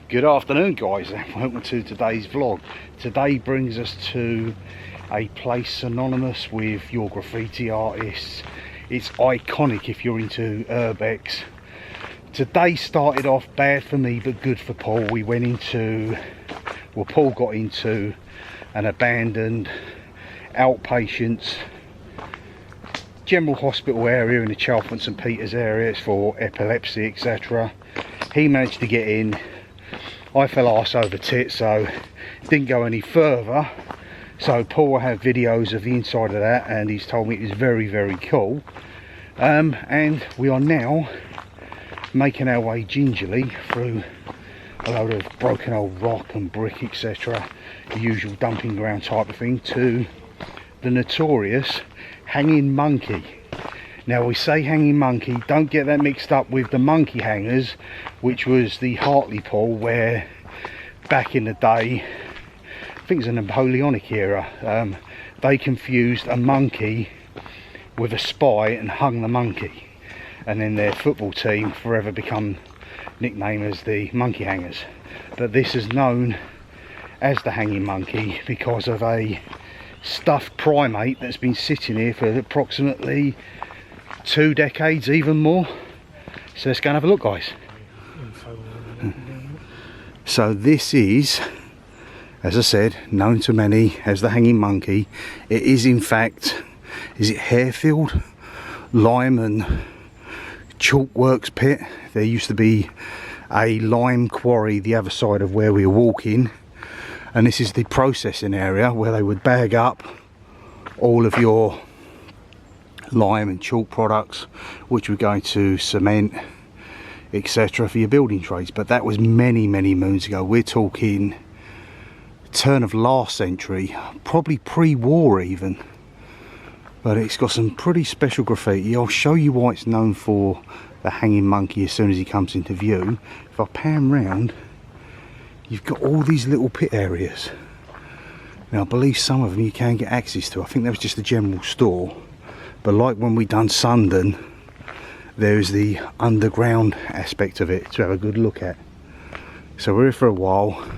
Good afternoon guys, and welcome to today's vlog. Today brings us to a place synonymous with your graffiti artists. It's iconic if you're into Urbex. Today started off bad for me but good for Paul. We went into, well, Paul got into an abandoned outpatients general hospital area in the Chalfont St Peters area. It's for epilepsy, etc. He managed to get in. I fell arse over tit, so didn't go any further. So Paul had videos of the inside of that, and he's told me it was very cool. And we are now making our way gingerly through a load of broken old rock and brick, etc., the usual dumping ground type of thing, to the notorious Hanging Monkey. Now, we say Hanging Monkey, don't get that mixed up with the monkey hangers, which was the Hartlepool, where back in the day, I think it was the Napoleonic era, they confused a monkey with a spy and hung the monkey, and then their football team forever become nicknamed as the monkey hangers. But this is known as the Hanging Monkey because of a stuffed primate that's been sitting here for approximately 2 decades, even more. So let's go and have a look, guys. So this is, as I said, known to many as the Hanging Monkey. It is in fact, is it Harefield Lyman Chalkworks pit. There used to be a lime quarry the other side of where we were walking, and this is the processing area where they would bag up all of your lime and chalk products, which were going to cement, etc., for your building trades. But that was many moons ago. We're talking turn of last century, probably pre-war even. But it's got some pretty special graffiti. I'll show you why it's known for the Hanging Monkey as soon as he comes into view. If I pan round, you've got all these little pit areas. Now I believe some of them you can get access to. I think that was just a general store. But like when we done Sundon, there's the underground aspect of it to have a good look at. So we're here for a while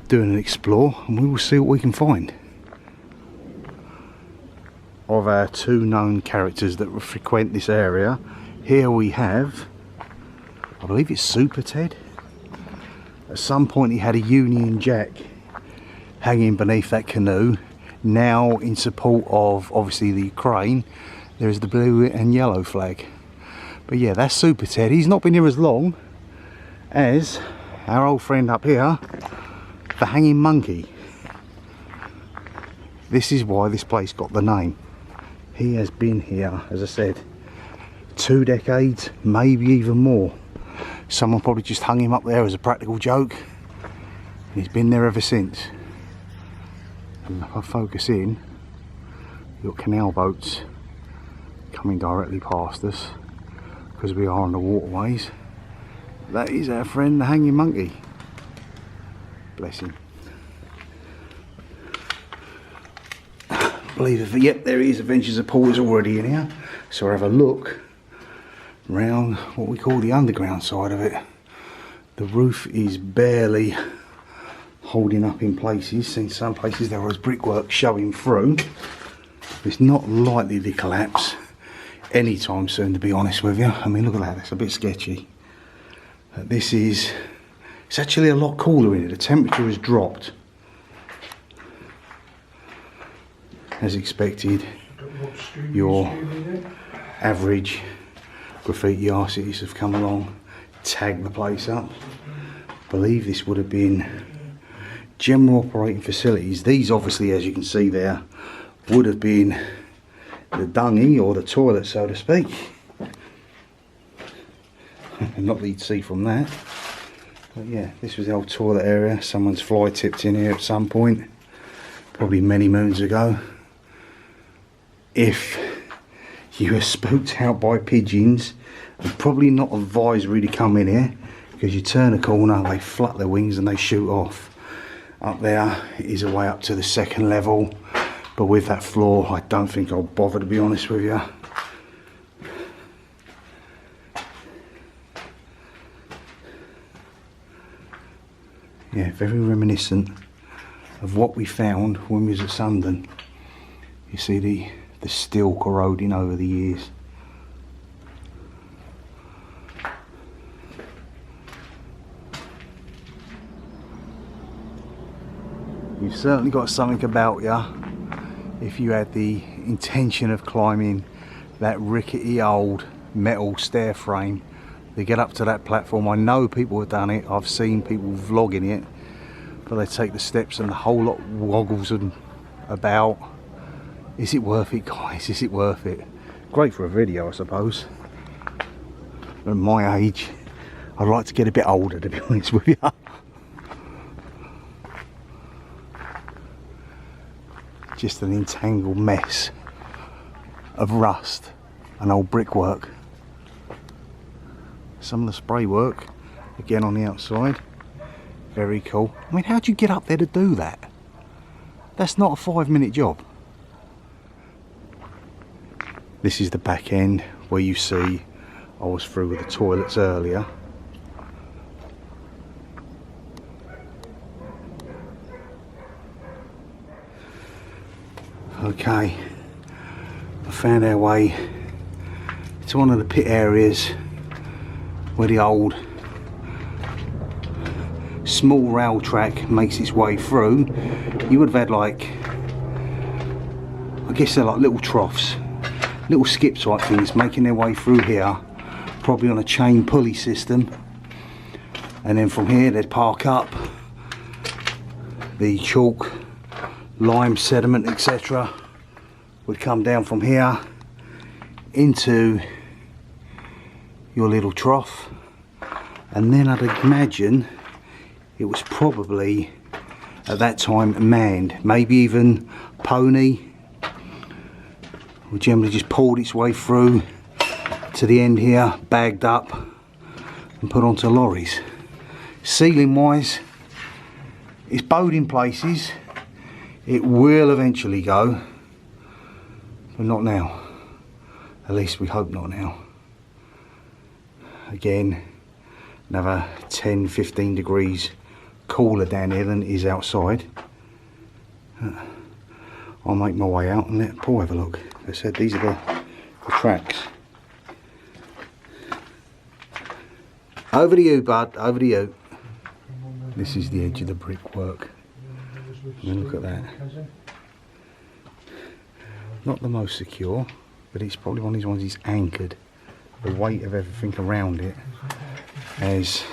doing an explore, and we will see what we can find. Of our 2 known characters that frequent this area, here we have, I believe it's Super Ted. At some point he had a Union Jack hanging beneath that canoe. Now, in support of obviously the Ukraine, there's the blue and yellow flag. But yeah, that's Super Ted. He's not been here as long as our old friend up here, the Hanging Monkey. This is why this place got the name. He has been here, as I said, 2 decades, maybe even more. Someone probably just hung him up there as a practical joke, and he's been there ever since. And if I focus in, you've got canal boats coming directly past us because we are on the waterways. That is our friend the Hanging Monkey. Bless him. I believe, yep, there he is. Adventures of Paul is already in here. So we'll have a look round what we call the underground side of it. The roof is barely holding up in places. In some places there was brickwork showing through. It's not likely to collapse anytime soon, to be honest with you. I mean, look at that, it's a bit sketchy. But this is, it's actually a lot cooler in here. The temperature has dropped as expected. Your average graffiti artists have come along, tagged the place up. I believe this would have been general operating facilities. These obviously, as you can see there, would have been the dungy or the toilet, so to speak. Not that you'd see from that. But yeah, this was the old toilet area. Someone's fly tipped in here at some point, probably many moons ago. If you were spooked out by pigeons, you're probably not advised really to come in here, because you turn a corner, they flutter their wings and they shoot off. Up there is a way up to the 2nd level, but with that floor I don't think I'll bother, to be honest with you. Yeah, very reminiscent of what we found when we was at Sundon. You see the steel corroding over the years. You've certainly got something about you if you had the intention of climbing that rickety old metal stair frame to get up to that platform. I know people have done it, I've seen people vlogging it, but they take the steps and the whole lot woggles and about. Is it worth it, guys? Is it worth it? Great for a video, I suppose. But at my age, I'd like to get a bit older, to be honest with you. Just an entangled mess of rust and old brickwork. Some of the spray work again on the outside, very cool. I mean, how do you get up there to do that? That's not a 5-minute job. This is the back end where you see I was through with the toilets earlier. Okay, I found our way to one of the pit areas where the old small rail track makes its way through. You would have had, like, I guess they're like little troughs, little skip type things making their way through here, probably on a chain pulley system, and then from here they'd park up the chalk, lime, sediment, etc. would come down from here into your little trough, and then I'd imagine it was probably at that time manned, maybe even pony, or generally just pulled its way through to the end here, bagged up and put onto lorries. Ceiling wise, it's bowed in places. It will eventually go, but not now. At least we hope not now. Again, another 10-15 degrees cooler down here than it is outside. I'll make my way out and let Paul have a look. As I said, these are the tracks. Over to you, bud, over to you. This is the edge of the brickwork. I mean, look at that. Not the most secure, but it's probably one of these ones that's anchored. The weight of everything around it has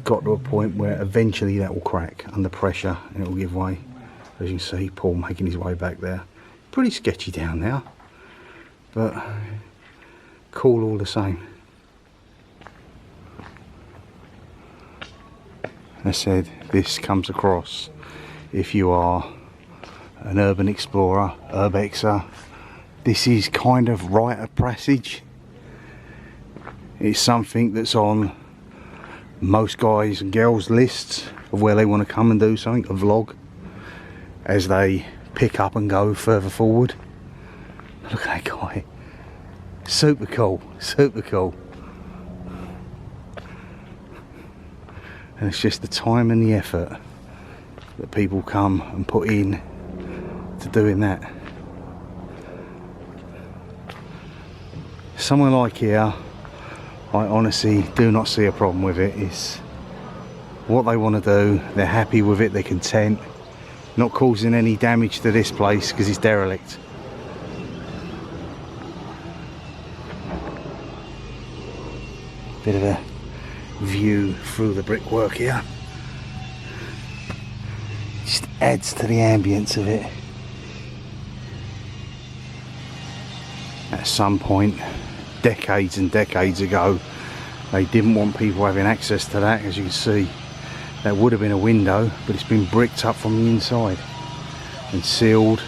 got to a point where eventually that will crack under pressure and it will give way. As you can see, Paul making his way back there. Pretty sketchy down there, but cool all the same. As I said, this comes across if you are an urban explorer, urbexer. This is kind of rite of passage. It's something that's on most guys and girls' lists of where they want to come and do something, a vlog, as they pick up and go further forward. Look at that guy. Super cool, super cool. And it's just the time and the effort that people come and put in to doing that. Somewhere like here, I honestly do not see a problem with it. It's what they want to do, they're happy with it, they're content, not causing any damage to this place because it's derelict. Bit of a view through the brickwork here. Just adds to the ambience of it. At some point, decades and decades ago, they didn't want people having access to that. As you can see, that would have been a window, but it's been bricked up from the inside and sealed,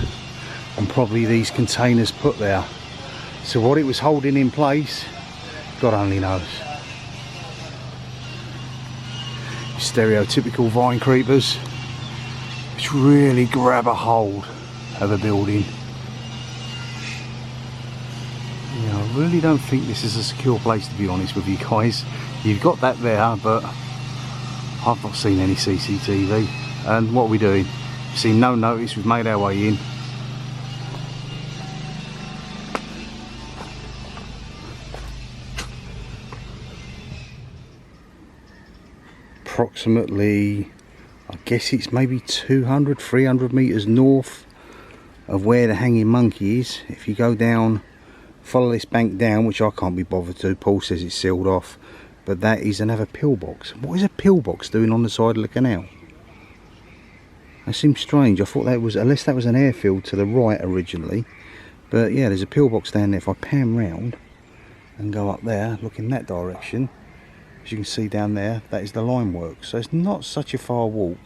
and probably these containers put there. So what it was holding in place, God only knows. Stereotypical vine creepers which really grab a hold of a building. Yeah, I really don't think this is a secure place, to be honest with you guys. You've got that there, but I've not seen any CCTV. And what are we doing? Seen no notice, we've made our way in. Approximately, I guess it's maybe 200, 300 metres north of where the Hanging Monkey is. If you go down, follow this bank down, which I can't be bothered to, Paul says it's sealed off, but that is another pillbox. What is a pillbox doing on the side of the canal? That seems strange. I thought that was, unless that was an airfield to the right originally, but yeah, there's a pillbox down there. If I pan round and go up there, look in that direction, as you can see down there, that is the Limeworks. So it's not such a far walk.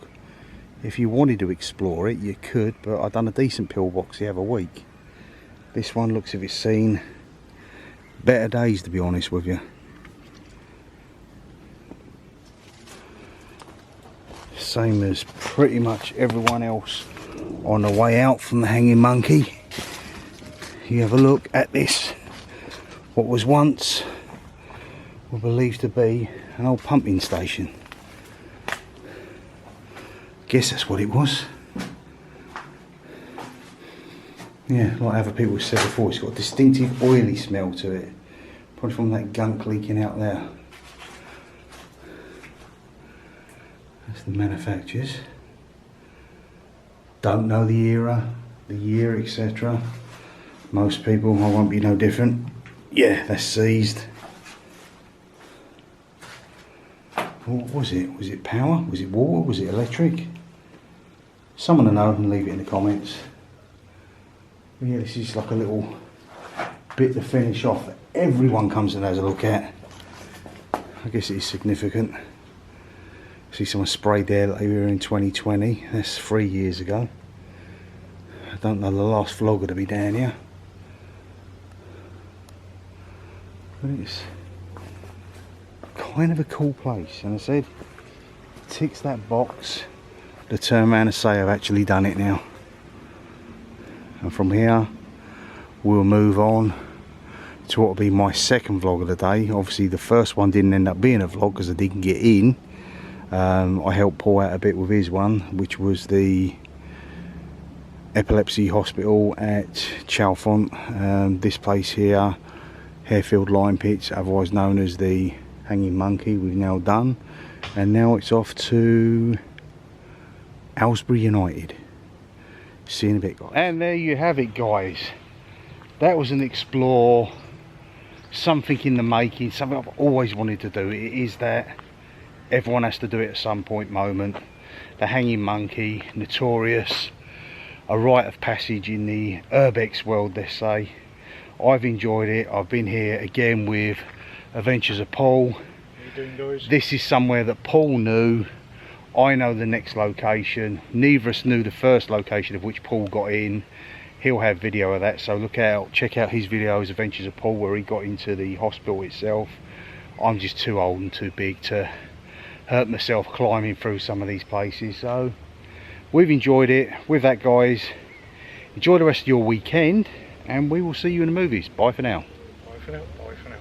If you wanted to explore it, you could, but I've done a decent pillbox the other week. This one looks as if it's seen better days, to be honest with you. Same as pretty much everyone else on the way out from the Hanging Monkey. You have a look at this, what was once were believed to be an old pumping station. Guess that's what it was. Yeah, like other people said before, it's got a distinctive oily smell to it. Probably from that gunk leaking out there. That's the manufacturers. Don't know the era, the year, etc. Most people, I won't be no different. Yeah, that's seized. What was it? Was it power? Was it water? Was it electric? Someone will know and leave it in the comments. But yeah, this is like a little bit to finish off that everyone comes and has a look at. I guess it is significant. See someone sprayed there like we were in 2020. That's 3 years ago. I don't know the last vlogger to be down here. But it's kind of a cool place, and I said ticks that box to turn around and say I've actually done it now. And from here we'll move on to what will be my second vlog of the day. Obviously the first one didn't end up being a vlog because I didn't get in. I helped Paul out a bit with his one, which was the epilepsy hospital at Chalfont. This place here, Harefield Limeworks, otherwise known as the Hanging Monkey, we've now done. And now it's off to Aylesbury United. See you in a bit, guys. And there you have it, guys. That was an explore, something in the making, something I've always wanted to do. It is that everyone has to do it at some point moment. The Hanging Monkey, notorious, a rite of passage in the Urbex world, let's say. I've enjoyed it. I've been here again with Adventures of Paul. How you doing, guys? This is somewhere that Paul knew. I know the next location. Neither of us knew the first location of which Paul got in. He'll have video of that, so look out, check out his videos, Adventures of Paul, where he got into the hospital itself. I'm just too old and too big to hurt myself climbing through some of these places. So we've enjoyed it. With that, guys, enjoy the rest of your weekend, and we will see you in the movies. Bye for now. Bye for now. Bye for now.